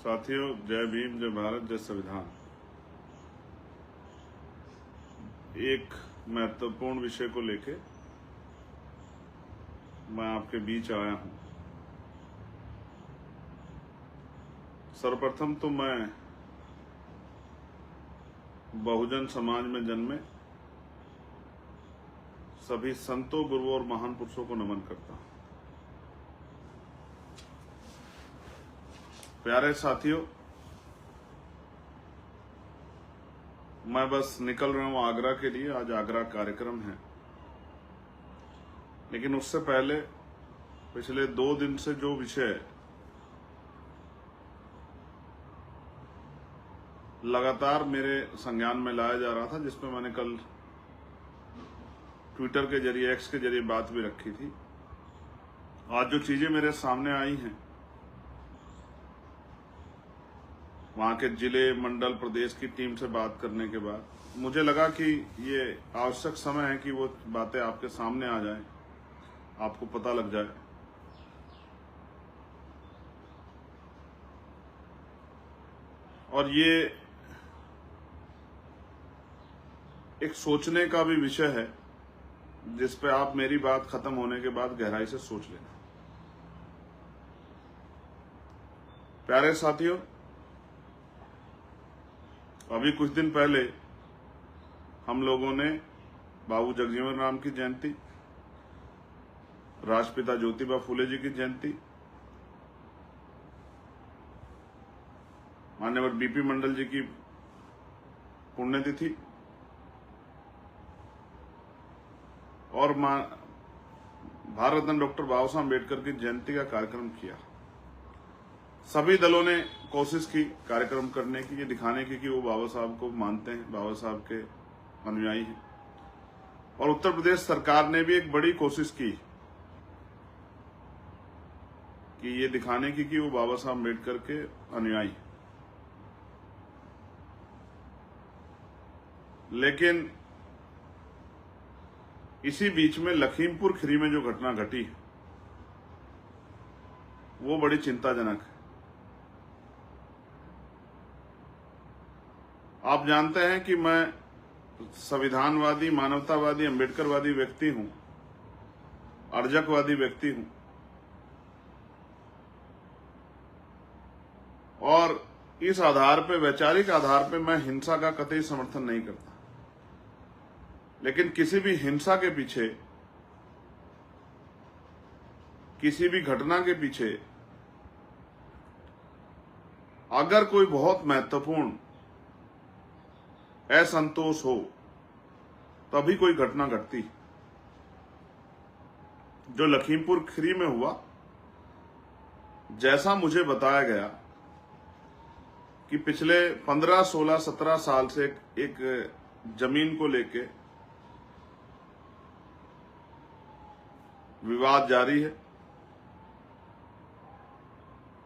साथियों, जय भीम, जय भारत, जय संविधान। एक महत्वपूर्ण विषय को लेके मैं आपके बीच आया हूं। सर्वप्रथम तो मैं बहुजन समाज में जन्मे सभी संतों, गुरुओं और महान पुरुषों को नमन करता हूं। प्यारे साथियों, मैं बस निकल रहा हूं आगरा के लिए। आज आगरा कार्यक्रम है, लेकिन उससे पहले पिछले 2 दिन से जो विषय लगातार मेरे संज्ञान में लाया जा रहा था, जिसमें मैंने कल ट्विटर के जरिए, एक्स के जरिए बात भी रखी थी, आज जो चीजें मेरे सामने आई हैं, वहां के जिले, मंडल, प्रदेश की टीम से बात करने के बाद मुझे लगा कि ये आवश्यक समय है कि वो बातें आपके सामने आ जाएं, आपको पता लग जाए। और ये एक सोचने का भी विषय है, जिस पे आप मेरी बात खत्म होने के बाद गहराई से सोच लेना। प्यारे साथियों, अभी कुछ दिन पहले हम लोगों ने बाबू जगजीवन राम की जयंती, राष्ट्रपिता ज्योतिबा फूले जी की जयंती, मान्यवर बीपी मंडल जी की पुण्यतिथि और भारत रत्न डॉक्टर बाबा साहब अम्बेडकर की जयंती का कार्यक्रम किया। सभी दलों ने कोशिश की कार्यक्रम करने की, ये दिखाने की कि वो बाबा साहब को मानते हैं, बाबा साहब के अनुयायी हैं। और उत्तर प्रदेश सरकार ने भी एक बड़ी कोशिश की कि ये दिखाने की कि वो बाबा साहब अम्बेडकर के अनुयायी हैं। लेकिन इसी बीच में लखीमपुर खीरी में जो घटना घटी, वो बड़ी चिंताजनक है। आप जानते हैं कि मैं संविधानवादी, मानवतावादी, अम्बेडकरवादी व्यक्ति हूं, अर्जकवादी व्यक्ति हूं, और इस आधार पे, वैचारिक आधार पे मैं हिंसा का कतई समर्थन नहीं करता। लेकिन किसी भी हिंसा के पीछे, किसी भी घटना के पीछे अगर कोई बहुत महत्वपूर्ण असंतोष हो, तभी कोई घटना घटती। जो लखीमपुर खीरी में हुआ, जैसा मुझे बताया गया कि पिछले 15, 16, 17 साल से एक जमीन को लेके विवाद जारी है,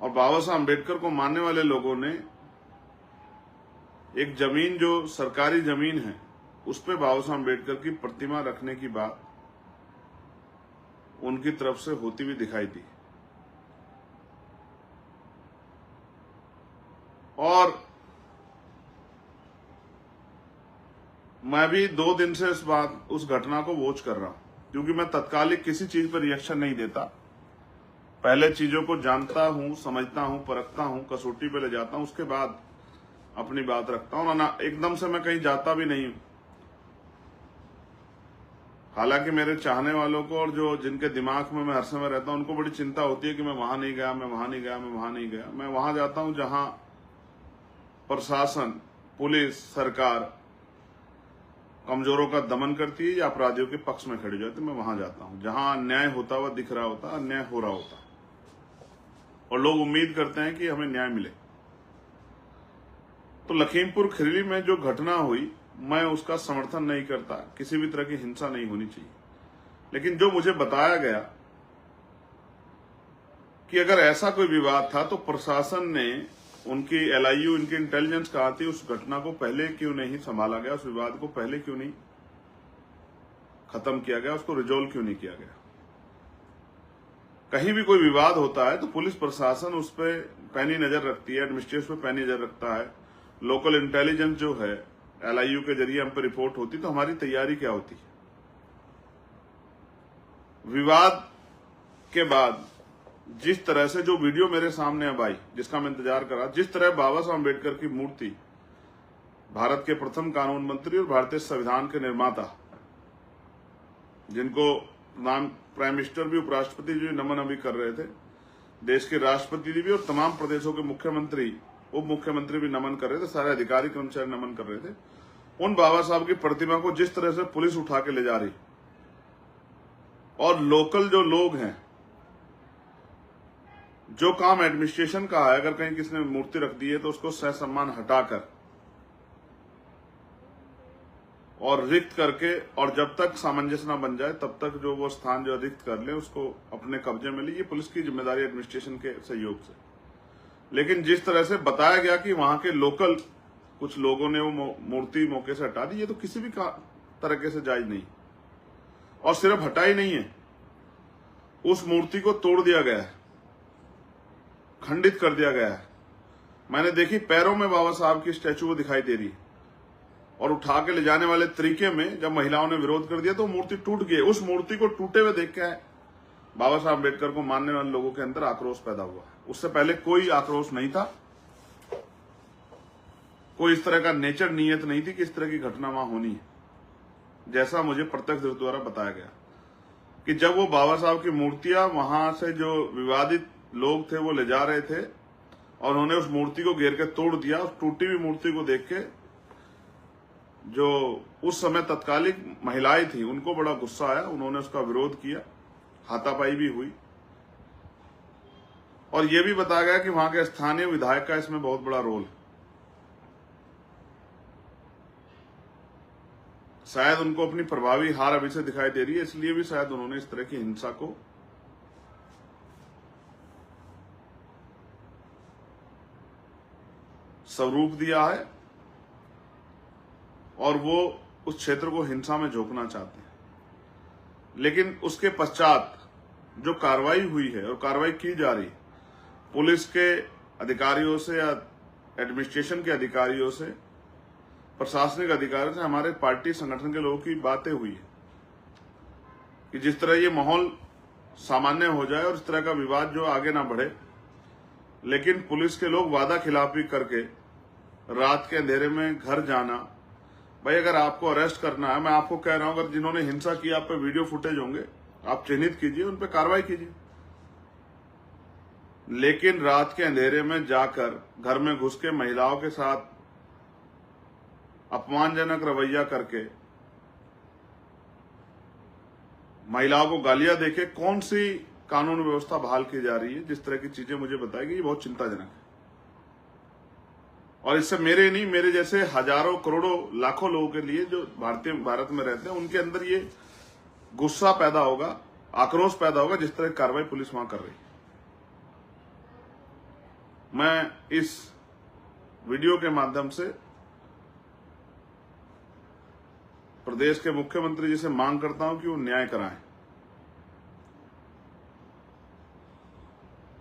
और बाबा साहब अम्बेडकर को मानने वाले लोगों ने एक जमीन, जो सरकारी जमीन है, उस पे बाबा साहब अम्बेडकर की प्रतिमा रखने की बात उनकी तरफ से होती हुई दिखाई दी। और मैं भी 2 दिन से उस घटना को वॉच कर रहा हूं, क्योंकि मैं तत्कालिक किसी चीज पर रिएक्शन नहीं देता। पहले चीजों को जानता हूं, समझता हूं, परखता हूं, कसौटी पे ले जाता हूं, उसके बाद अपनी बात रखता हूं। ना एकदम से मैं कहीं जाता भी नहीं हूं। हालांकि मेरे चाहने वालों को और जो जिनके दिमाग में मैं हर समय रहता हूं, उनको बड़ी चिंता होती है कि मैं वहां नहीं गया, मैं वहां नहीं गया, मैं वहां नहीं गया। मैं वहां जाता हूं जहां प्रशासन, पुलिस, सरकार कमजोरों का दमन करती है या अपराधियों के पक्ष में खड़ी जाती है। मैं वहां जाता हूं जहां अन्याय होता हुआ दिख रहा होता, अन्याय हो रहा होता, और लोग उम्मीद करते हैं कि हमें न्याय मिले। तो लखीमपुर खीरी में जो घटना हुई, मैं उसका समर्थन नहीं करता। किसी भी तरह की हिंसा नहीं होनी चाहिए। लेकिन जो मुझे बताया गया कि अगर ऐसा कोई विवाद था, तो प्रशासन ने, उनकी LIU, इनकी इंटेलिजेंस कहा थी, उस घटना को पहले क्यों नहीं संभाला गया, उस विवाद को पहले क्यों नहीं खत्म किया गया, उसको रिजोल्व क्यों नहीं किया गया। कहीं भी कोई विवाद होता है तो पुलिस प्रशासन उस पर पैनी नजर रखती है, एडमिनिस्ट्रेशन पे पैनी नजर रखता है, लोकल इंटेलिजेंस जो है LIU के जरिए हम पे रिपोर्ट होती, तो हमारी तैयारी क्या होती है। विवाद के बाद जिस तरह से जो वीडियो मेरे सामने अब आई, जिसका मैं इंतजार करा, जिस तरह बाबा साहब अम्बेडकर की मूर्ति, भारत के प्रथम कानून मंत्री और भारतीय संविधान के निर्माता, जिनको नाम प्राइम मिनिस्टर भी, उपराष्ट्रपति जी नमन अभी कर रहे थे, देश के राष्ट्रपति जी भी और तमाम प्रदेशों के मुख्यमंत्री, उप मुख्यमंत्री भी नमन कर रहे थे, सारे अधिकारी कर्मचारी नमन कर रहे थे। उन बाबा साहब की प्रतिमा को जिस तरह से पुलिस उठा के ले जा रही, और लोकल जो लोग हैं, जो काम एडमिनिस्ट्रेशन का है, अगर कहीं किसी ने मूर्ति रख दी है तो उसको सहसम्मान हटाकर और रिक्त करके, और जब तक सामंजस्य न बन जाए तब तक जो वो स्थान जो रिक्त कर ले उसको अपने कब्जे में ले, ये पुलिस की जिम्मेदारी एडमिनिस्ट्रेशन के सहयोग से। लेकिन जिस तरह से बताया गया कि वहां के लोकल कुछ लोगों ने वो मूर्ति मौके से हटा दी, ये तो किसी भी तरीके से जायज नहीं। और सिर्फ हटाई नहीं है, उस मूर्ति को तोड़ दिया गया है, खंडित कर दिया गया है। मैंने देखी पैरों में बाबा साहब की स्टैचू वो दिखाई दे रही है, और उठा के ले जाने वाले तरीके में जब महिलाओं ने विरोध कर दिया तो मूर्ति टूट गई। उस मूर्ति को टूटे हुए देख के बाबा साहब अम्बेडकर को मानने वाले लोगों के अंदर आक्रोश पैदा हुआ। उससे पहले कोई आक्रोश नहीं था, कोई इस तरह का नेचर नीयत नहीं थी कि इस तरह की घटना वहां होनी है। जैसा मुझे प्रत्यक्षदर्शी द्वारा बताया गया कि जब वो बाबा साहब की मूर्तियां वहां से जो विवादित लोग थे वो ले जा रहे थे, और उन्होंने उस मूर्ति को घेर के तोड़ दिया। उस टूटी हुई मूर्ति को देख के जो उस समय तत्कालिक महिलाएं थी उनको बड़ा गुस्सा आया, उन्होंने उसका विरोध किया, हाथापाई भी हुई। और यह भी बताया गया कि वहां के स्थानीय विधायक का इसमें बहुत बड़ा रोल है। शायद उनको अपनी प्रभावी हार अभी से दिखाई दे रही है, इसलिए भी शायद उन्होंने इस तरह की हिंसा को स्वरूप दिया है, और वो उस क्षेत्र को हिंसा में झोंकना चाहते हैं। लेकिन उसके पश्चात जो कार्रवाई हुई है और कार्रवाई की जा रही, पुलिस के अधिकारियों से या एडमिनिस्ट्रेशन के अधिकारियों से, प्रशासनिक अधिकारियों से, हमारे पार्टी संगठन के लोगों की बातें हुई है कि जिस तरह ये माहौल सामान्य हो जाए और इस तरह का विवाद जो आगे ना बढ़े। लेकिन पुलिस के लोग वादा खिलाफी करके रात के अंधेरे में घर जाना, भाई अगर आपको अरेस्ट करना है, मैं आपको कह रहा हूं, अगर जिन्होंने हिंसा की आप पे वीडियो फुटेज होंगे, आप चिन्हित कीजिए, उन पे कार्रवाई कीजिए। लेकिन रात के अंधेरे में जाकर घर में घुस के महिलाओं के साथ अपमानजनक रवैया करके, महिलाओं को गालियां देके कौन सी कानून व्यवस्था बहाल की जा रही है, जिस तरह की चीजें मुझे बताई गई, ये बहुत चिंताजनक है। और इससे मेरे नहीं, मेरे जैसे हजारों करोड़ों लाखों लोगों के लिए जो भारत में रहते हैं, उनके अंदर ये गुस्सा पैदा होगा, आक्रोश पैदा होगा, जिस तरह की कार्रवाई पुलिस वहां कर रही है। मैं इस वीडियो के माध्यम से प्रदेश के मुख्यमंत्री जी से मांग करता हूं कि वो न्याय कराएं,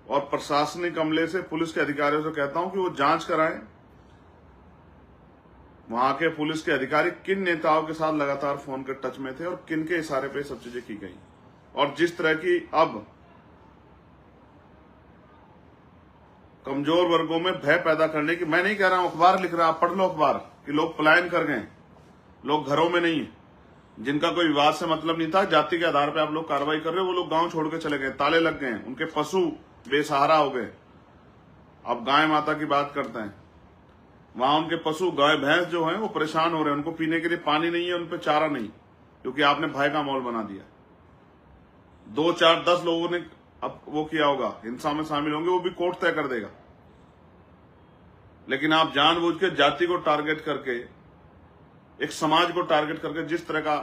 और प्रशासनिक अमले से, पुलिस के अधिकारियों से कहता हूं कि वो जांच कराएं, वहां के पुलिस के अधिकारी किन नेताओं के साथ लगातार फोन के टच में थे और किन के इशारे पे सब चीजें की गई। और जिस तरह की अब कमजोर वर्गों में भय पैदा करने की, मैं नहीं कह रहा हूं, अखबार लिख रहा, आप पढ़ लो अखबार, कि लोग पलायन कर गए, लोग घरों में नहीं है, जिनका कोई विवाद से मतलब नहीं था, जाति के आधार पर आप लोग कार्रवाई कर रहे हो, वो लोग गांव छोड़ के चले गए, ताले लग गए, उनके पशु बेसहारा हो गए। अब गाय माता की बात करते हैं, वहां उनके पशु गाय भैंस जो हैं वो परेशान हो रहे हैं, उनको पीने के लिए पानी नहीं है, उनपे चारा नहीं, क्योंकि आपने भय का माहौल बना दिया। 2, 4, 10 लोगों ने अब वो किया होगा, हिंसा में शामिल होंगे, वो भी कोर्ट तय कर देगा। लेकिन आप जानबूझ के जाति को टारगेट करके, एक समाज को टारगेट करके जिस तरह का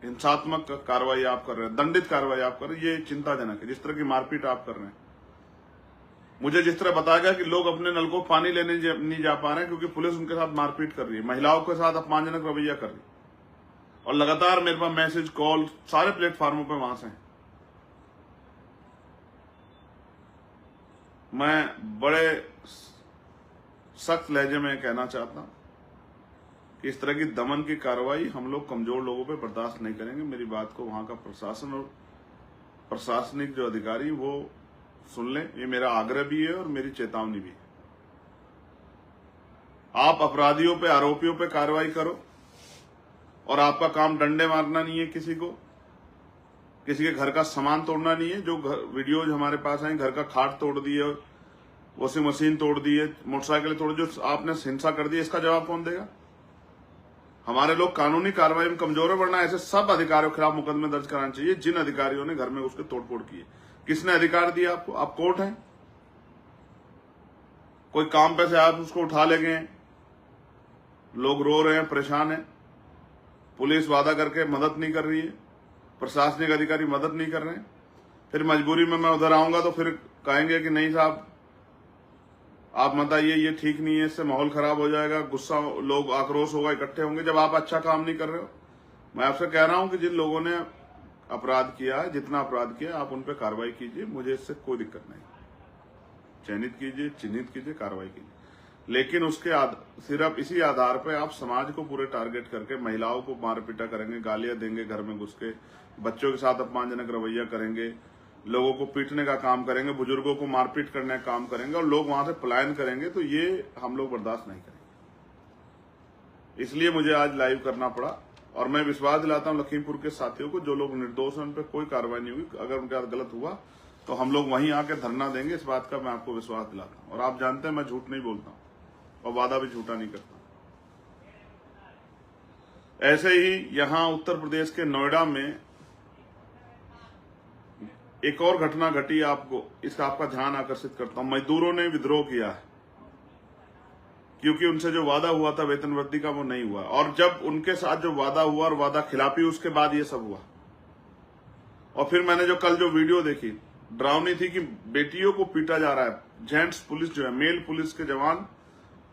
हिंसात्मक कार्रवाई आप कर रहे हैं, दंडित कार्रवाई आप कर रहे हैं, ये चिंताजनक है। जिस तरह की मारपीट आप कर रहे हैं, मुझे जिस तरह बताया गया कि लोग अपने नल को पानी लेने नहीं जा पा रहे हैं क्योंकि पुलिस उनके साथ मारपीट कर रही है, महिलाओं के साथ अपमानजनक रवैया कर रही है, और लगातार मेरे पास मैसेज, कॉल सारे प्लेटफार्मों पे वहां से हैं। मैं बड़े सख्त लहजे में कहना चाहता हूं कि इस तरह की दमन की कार्रवाई हम लोग कमजोर लोगों पे बर्दाश्त नहीं करेंगे। मेरी बात को वहां का प्रशासन और प्रशासनिक जो अधिकारी वो सुन लें, ये मेरा आग्रह भी है और मेरी चेतावनी भी है। आप अपराधियों पे, आरोपियों पे कार्रवाई करो और आपका काम डंडे मारना नहीं है, किसी के घर का सामान तोड़ना नहीं है। जो वीडियोज हमारे पास आए, घर का खाट तोड़ दिए, वॉशिंग मशीन तोड़ दी है, मोटरसाइकिल तोड़, जो आपने हिंसा कर दी, इसका जवाब कौन देगा? हमारे लोग कानूनी कार्रवाई में कमजोर है, वरना ऐसे सब अधिकारियों के खिलाफ मुकदमे दर्ज कराने चाहिए जिन अधिकारियों ने घर में उसके तोड़फोड़ की है। किसने अधिकार दिया आपको? आप कोर्ट हैं? कोई काम पे से आप उसको उठा ले गए, लोग रो रहे हैं, परेशान हैं, पुलिस वादा करके मदद नहीं कर रही है, प्रशासनिक अधिकारी मदद नहीं कर रहे हैं, फिर मजबूरी में मैं उधर आऊंगा तो फिर कहेंगे कि नहीं साहब आप मत आइए, ये ठीक नहीं है, इससे माहौल खराब हो जाएगा, गुस्सा, लोग आक्रोश होगा, इकट्ठे होंगे जब आप अच्छा काम नहीं कर रहे हो। मैं आपसे कह रहा हूं कि जिन लोगों ने अपराध किया है, जितना अपराध किया, आप उन पर कार्रवाई कीजिए, मुझे इससे कोई दिक्कत नहीं। चयनित कीजिए, चिन्हित कीजिए, कार्रवाई कीजिए, लेकिन उसके सिर्फ इसी आधार पर आप समाज को पूरे टारगेट करके महिलाओं को मार पीटा करेंगे, गालियां देंगे, घर में घुस के बच्चों के साथ अपमानजनक रवैया करेंगे, लोगों को पीटने का काम करेंगे, बुजुर्गों को मारपीट करने का काम करेंगे और लोग वहां से पलायन करेंगे, तो ये हम लोग बर्दाश्त नहीं करेंगे। इसलिए मुझे आज लाइव करना पड़ा और मैं विश्वास दिलाता हूं लखीमपुर के साथियों को, जो लोग निर्दोष हैं उन पर कोई कार्रवाई नहीं हुई। अगर उनके साथ गलत हुआ तो हम लोग वहीं आके धरना देंगे, इस बात का मैं आपको विश्वास दिलाता हूं। और आप जानते हैं मैं झूठ नहीं बोलता हूं और वादा भी झूठा नहीं करता। ऐसे ही यहां उत्तर प्रदेश के नोएडा में एक और घटना घटी, आपको इसका आपका ध्यान आकर्षित करता हूं। मजदूरों ने विद्रोह किया है क्योंकि उनसे जो वादा हुआ था वेतन वृद्धि का वो नहीं हुआ, और जब उनके साथ जो वादा हुआ और वादा खिलाफी, उसके बाद ये सब हुआ। और फिर मैंने जो कल जो वीडियो देखी, डरावनी थी कि बेटियों को पीटा जा रहा है, जेंट्स पुलिस जो है, मेल पुलिस के जवान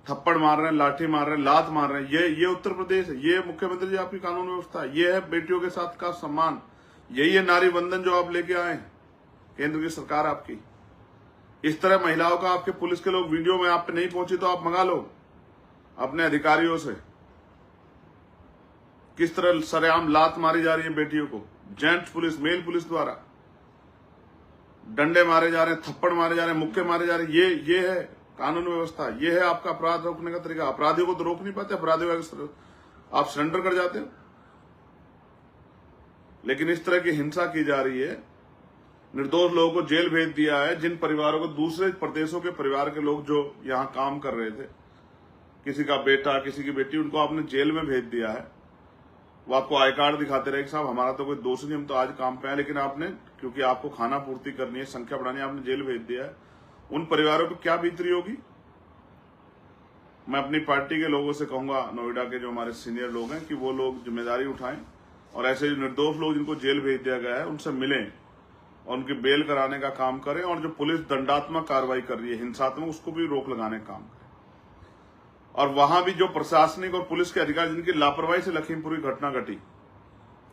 थप्पड़ मार रहे हैं, लाठी मार रहे हैं, लात मार रहे हैं। ये उत्तर प्रदेश है, ये मुख्यमंत्री जी आपकी कानून व्यवस्था है, ये है बेटियों के साथ का सम्मान, यही है नारी वंदन जो आप लेके आए हैं, केंद्र की सरकार आपकी। इस तरह महिलाओं का आपके पुलिस के लोग, वीडियो में आप पे नहीं पहुंची तो आप मंगा लो अपने अधिकारियों से, किस तरह सरेआम लात मारी जा रही है बेटियों को, जेंट्स पुलिस, मेल पुलिस द्वारा डंडे मारे जा रहे हैं, थप्पड़ मारे जा रहे हैं, मुक्के मारे जा रहे हैं। ये है कानून व्यवस्था, ये है आपका अपराध रोकने का तरीका। अपराधियों को तो रोक नहीं पाते, अपराधियों का आप सरेंडर कर जाते हो, लेकिन इस तरह की हिंसा की जा रही है। निर्दोष लोगों को जेल भेज दिया है, जिन परिवारों को, दूसरे प्रदेशों के परिवार के लोग जो यहां काम कर रहे थे, किसी का बेटा, किसी की बेटी, उनको आपने जेल में भेज दिया है। वो आपको आई कार्ड दिखाते रहे कि साहब हमारा तो कोई दोष नहीं, हम तो आज काम पे आए, लेकिन आपने, क्योंकि आपको खाना पूर्ति करनी है, संख्या बढ़ानी है, आपने जेल भेज दिया है। उन परिवारों पर क्या बीतरी होगी? मैं अपनी पार्टी के लोगों से कहूंगा, नोएडा के जो हमारे सीनियर लोग हैं, कि वो लोग जिम्मेदारी उठाएं और ऐसे जो निर्दोष लोग जिनको जेल भेज दिया गया है उनसे मिलें और उनकी बेल कराने का काम करें, और जो पुलिस दंडात्मक कार्रवाई कर रही है, हिंसात्मक, उसको भी रोक लगाने का काम करें। और वहां भी जो प्रशासनिक और पुलिस के अधिकारी जिनकी लापरवाही से लखीमपुर की घटना घटी,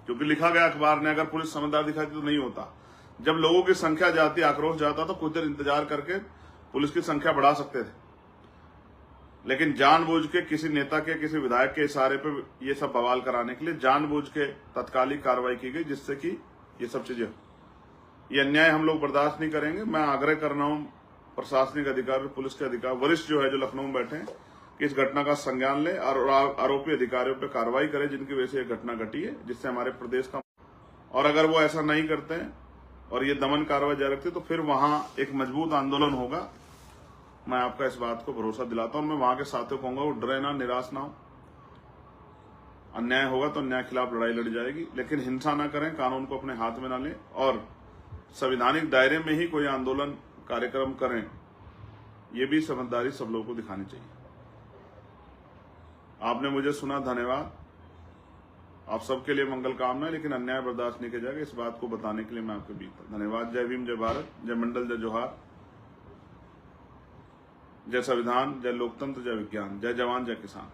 क्योंकि लिखा गया अखबार ने, अगर पुलिस समझदार दिखाती तो नहीं होता। जब लोगों की संख्या जाती, आक्रोश जाता, तो कुछ देर इंतजार करके पुलिस की संख्या बढ़ा सकते थे, लेकिन जानबूझ के किसी नेता के, किसी विधायक के इशारे पे ये सब बवाल कराने के लिए जानबूझ के तत्कालिक कार्रवाई की गई, जिससे कि ये सब चीजें, ये अन्याय हम लोग बर्दाश्त नहीं करेंगे। मैं आग्रह कर रहा हूं प्रशासनिक अधिकारी, पुलिस के अधिकारी, वरिष्ठ जो है, जो लखनऊ में बैठे हैं, कि इस घटना का संज्ञान ले और आरोपी अधिकारियों पर कार्रवाई करें जिनकी वजह से यह घटना घटी है, जिससे हमारे प्रदेश का, और अगर वो ऐसा नहीं करते हैं और ये दमन कार्रवाई जारी रखते तो फिर वहां एक मजबूत आंदोलन होगा। मैं आपका इस बात को भरोसा दिलाता हूं। मैं वहां के साथियों को कहूंगा वो डरे ना, निराश ना हो। अन्याय होगा तो अन्याय के खिलाफ लड़ाई लड़ी जाएगी, लेकिन हिंसा ना करें, कानून को अपने हाथ में ना लें और संवैधानिक दायरे में ही कोई आंदोलन कार्यक्रम करें, ये भी समझदारी सब लोगों को दिखानी चाहिए। आपने मुझे सुना, धन्यवाद। आप सबके लिए मंगल कामना है, लेकिन अन्याय बर्दाश्त नहीं किया जाएगा, इस बात को बताने के लिए मैं आपके बीच था। धन्यवाद। जय भीम, जय भारत, जय मंडल, जय जोहार, जय संविधान, जय लोकतंत्र, जय विज्ञान, जय जवान, जय किसान।